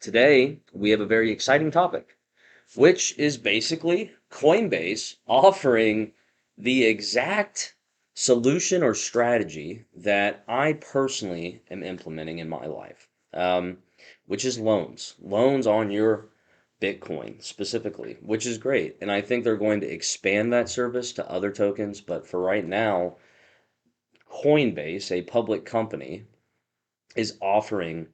Today, we have a very exciting topic, which is basically Coinbase offering the exact solution or strategy that I personally am implementing in my life, which is loans. Loans on your Bitcoin specifically, which is great. And I think they're going to expand that service to other tokens. But for right now, Coinbase, a public company, is offering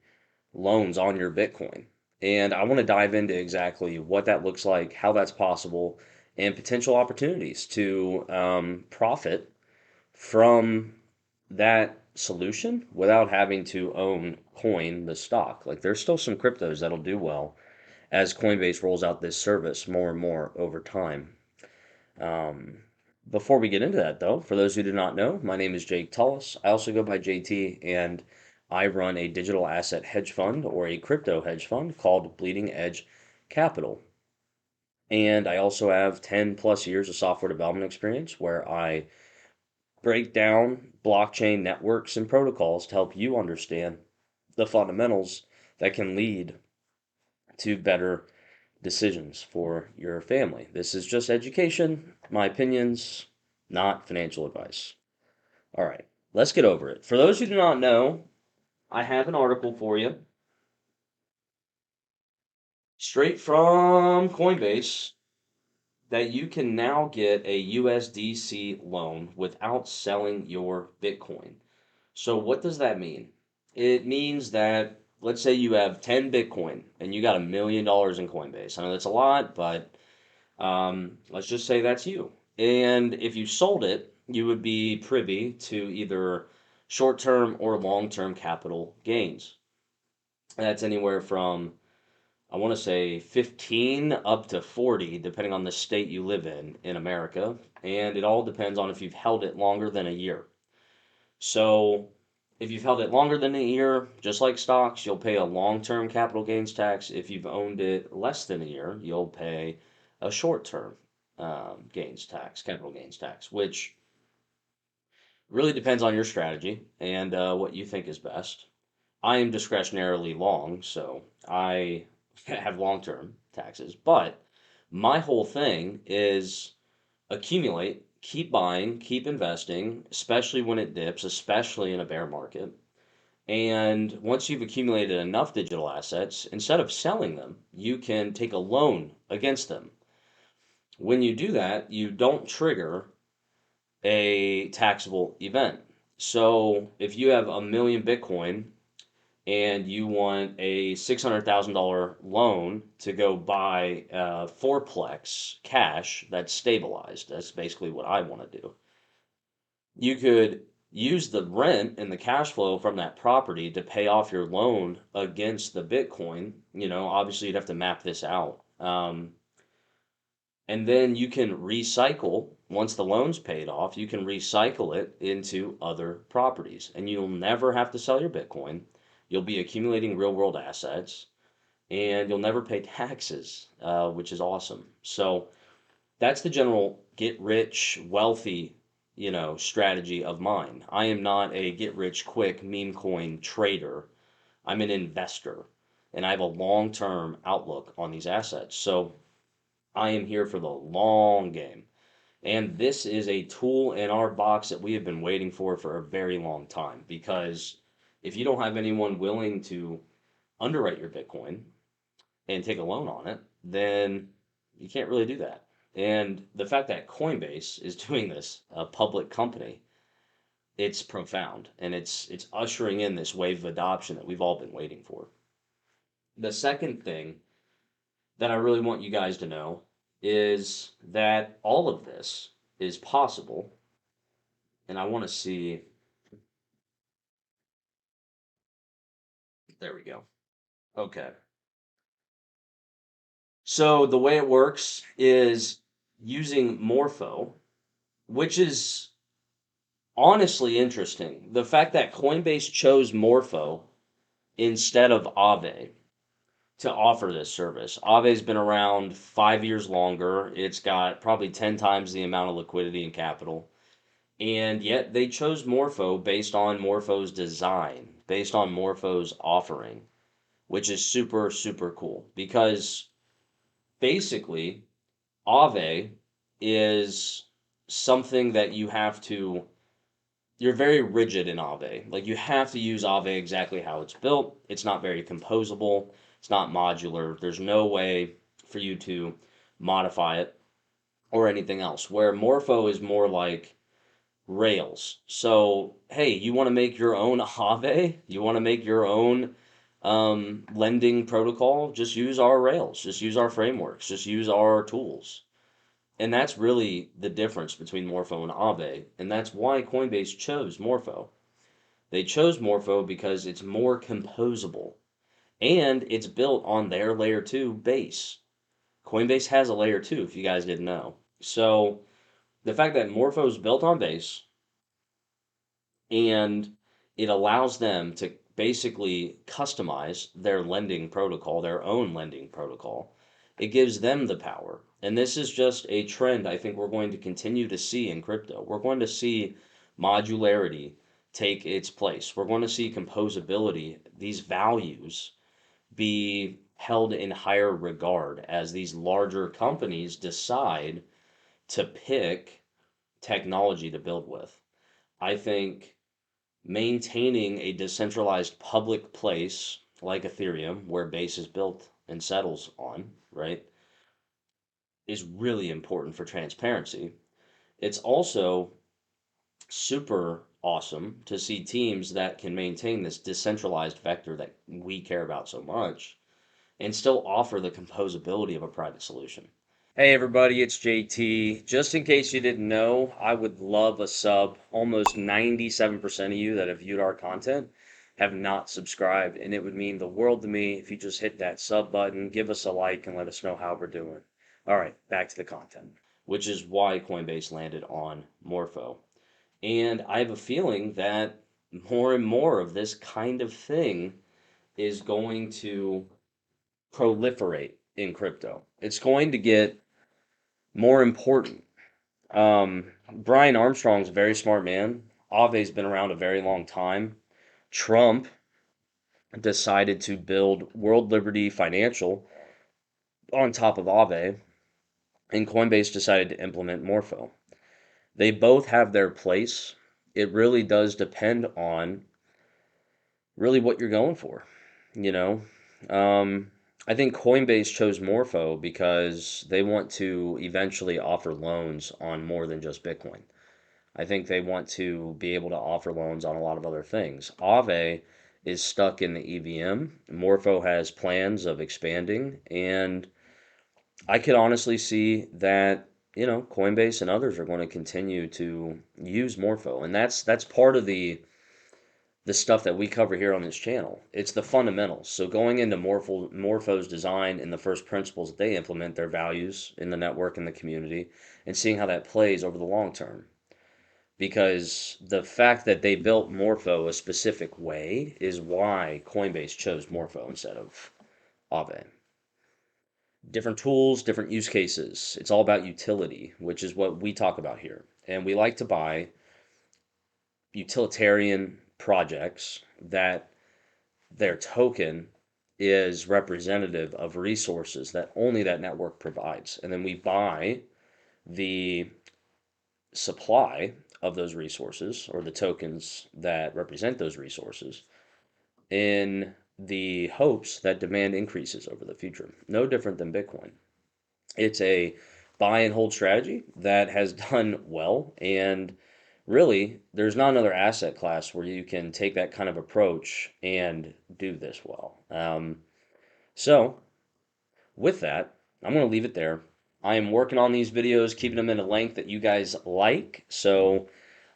loans on your Bitcoin. And I want to dive into exactly what that looks like, how that's possible, and potential opportunities to profit from that solution without having to own coin, the stock. Like there's still some cryptos that'll do well as Coinbase rolls out this service more and more over time. Um, Before we get into that, though, for those who do not know, my name is Jake Tullis. I also go by JT, and I run a digital asset hedge fund or a crypto hedge fund called Bleeding Edge Capital. And I also have 10 plus years of software development experience where I break down blockchain networks and protocols to help you understand the fundamentals that can lead to better decisions for your family. This is just education, my opinions, not financial advice. All right, let's get over it. For those who do not know, I have an article for you straight from Coinbase that you can now get a USDC loan without selling your Bitcoin. So, what does that mean? It means that, let's say you have 10 Bitcoin and you got $1 million in Coinbase. I know that's a lot, but let's just say that's you. And if you sold it, you would be privy to either short term or long term capital gains. That's anywhere from, I want to say, 15 up to 40, depending on the state you live in America. And it all depends on if you've held it longer than a year. So if you've held it longer than a year, just like stocks, you'll pay a long term capital gains tax. If you've owned it less than a year, you'll pay a short term gains tax, capital gains tax, which really depends on your strategy and what you think is best. I am discretionarily long, so I have long term taxes. But my whole thing is accumulate, keep buying, keep investing, especially when it dips, especially in a bear market. And once you've accumulated enough digital assets, instead of selling them, you can take a loan against them. When you do that, you don't trigger a taxable event. So if you have 1 million Bitcoin and you want a $600,000 loan to go buy fourplex cash that's stabilized, that's basically what I want to do. You could use the rent and the cash flow from that property to pay off your loan against the Bitcoin. Obviously, you'd have to map this out. And then you can recycle, once the loan's paid off, you can recycle it into other properties. And you'll never have to sell your Bitcoin. You'll be accumulating real world assets and you'll never pay taxes, which is awesome. So that's the general get rich wealthy, strategy of mine. I am not a get rich quick meme coin trader. I'm an investor and I have a long term outlook on these assets. So I am here for the long game. And this is a tool in our box that we have been waiting for a very long time. Because if you don't have anyone willing to underwrite your Bitcoin and take a loan on it, then you can't really do that. And the fact that Coinbase is doing this, a public company, it's profound. And it's ushering in this wave of adoption that we've all been waiting for. The second thing that I really want you guys to know is that all of this is possible. And I want to see, there we go. Okay. So the way it works is using Morpho, which is honestly interesting. The fact that Coinbase chose Morpho instead of Aave to offer this service. Aave's been around 5 years longer. It's got probably 10 times the amount of liquidity and capital. And yet they chose Morpho based on Morpho's design, based on Morpho's offering. which is super, super cool because basically Aave is something that you're very rigid in Aave. Like you have to use Aave exactly how it's built. It's not very composable. It's not modular. There's no way for you to modify it or anything else. Where Morpho is more like Rails. So, hey, you want to make your own Aave? You want to make your own lending protocol? Just use our Rails. Just use our frameworks. Just use our tools. And that's really the difference between Morpho and Aave. And that's why Coinbase chose Morpho. They chose Morpho because it's more composable and it's built on their layer 2 base. Coinbase has a layer 2 if you guys didn't know. So the fact that Morpho is built on base and it allows them to basically customize their lending protocol, their own lending protocol. It gives them the power. And this is just a trend I think we're going to continue to see in crypto. We're going to see modularity take its place. We're going to see composability, these values be held in higher regard as these larger companies decide to pick technology to build with. I think maintaining a decentralized public place like Ethereum, where Base is built and settles on, right, is really important for transparency. It's also super awesome to see teams that can maintain this decentralized vector that we care about so much and still offer the composability of a private solution. Hey everybody, it's JT. Just in case you didn't know, I would love a sub. Almost 97% of you that have viewed our content have not subscribed, and it would mean the world to me if you just hit that sub button, give us a like, and let us know how we're doing. All right, back to the content, which is why Coinbase landed on Morpho. And I have a feeling that more and more of this kind of thing is going to proliferate in crypto. It's going to get more important. Brian Armstrong's a very smart man. Aave's been around a very long time. Trump decided to build World Liberty Financial on top of Aave, and Coinbase decided to implement Morpho. They both have their place. It really does depend on really what you're going for, you know. Um, I think Coinbase chose Morpho because they want to eventually offer loans on more than just Bitcoin. I think they want to be able to offer loans on a lot of other things. Aave is stuck in the EVM. Morpho has plans of expanding, and I could honestly see that, Coinbase and others are going to continue to use Morpho, and that's part of the stuff that we cover here on this channel. It's the fundamentals. So going into Morpho's design and the first principles that they implement, their values in the network and the community, and seeing how that plays over the long term. Because the fact that they built Morpho a specific way is why Coinbase chose Morpho instead of Aave. Different tools, different use cases. It's all about utility, which is what we talk about here. And we like to buy utilitarian projects that their token is representative of resources that only that network provides. And then we buy the supply of those resources or the tokens that represent those resources in the hopes that demand increases over the future. No different than Bitcoin. It's a buy and hold strategy that has done well. And really, there's not another asset class where you can take that kind of approach and do this well. So, with that, I'm going to leave it there. I am working on these videos, keeping them in a length that you guys like. So,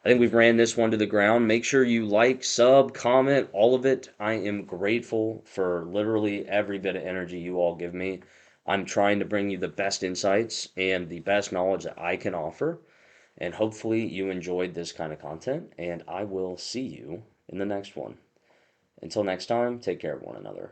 I think we've ran this one to the ground. Make sure you like, sub, comment, all of it. I am grateful for literally every bit of energy you all give me. I'm trying to bring you the best insights and the best knowledge that I can offer. And hopefully you enjoyed this kind of content. And I will see you in the next one. Until next time, take care of one another.